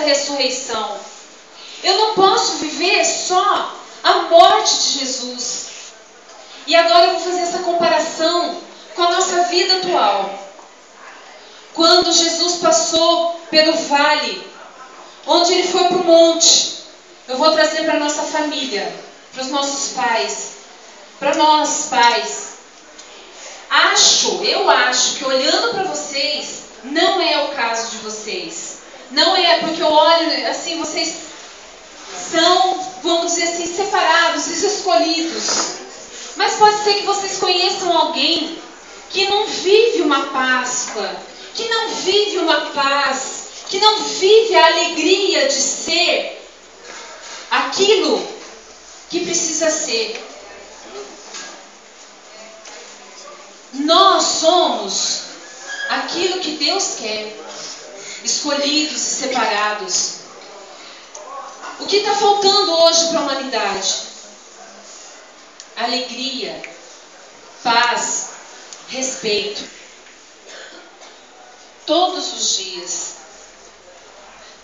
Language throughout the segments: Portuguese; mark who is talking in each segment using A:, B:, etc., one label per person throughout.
A: ressurreição. Eu não posso viver só a morte de Jesus. E agora eu vou fazer essa comparação com a nossa vida atual. Quando Jesus passou pelo vale, onde ele foi para o monte, eu vou trazer para a nossa família, para os nossos pais, para nós pais. Eu acho que olhando para vocês, não é o caso de vocês. Não é porque eu olho assim, vocês são, vamos dizer assim, separados, escolhidos. Mas pode ser que vocês conheçam alguém que não vive uma Páscoa, que não vive uma paz, que não vive a alegria de ser aquilo que precisa ser. Nós somos aquilo que Deus quer, escolhidos e separados. O que está faltando hoje para a humanidade? Alegria, paz, respeito. Todos os dias.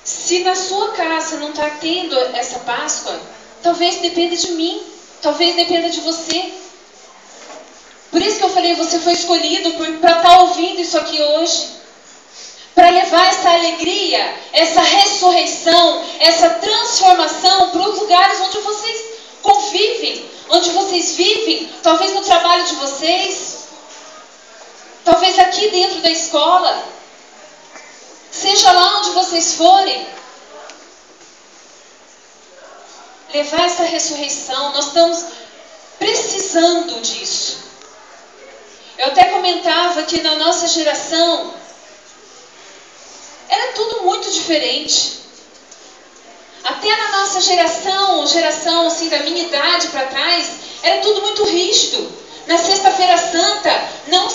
A: Se na sua casa não está tendo essa Páscoa, talvez dependa de mim, talvez dependa de você. Por isso que eu falei, você foi escolhido para estar ouvindo isso aqui hoje. Para levar essa alegria, essa ressurreição, essa transformação para os lugares onde vocês convivem, onde vocês vivem, talvez no trabalho de vocês, talvez aqui dentro da escola, seja lá onde vocês forem. Levar essa ressurreição, nós estamos precisando disso. Eu até comentava que na nossa geração era tudo muito diferente. Até na nossa geração assim da minha idade para trás, era tudo muito rígido. Na Sexta-feira Santa não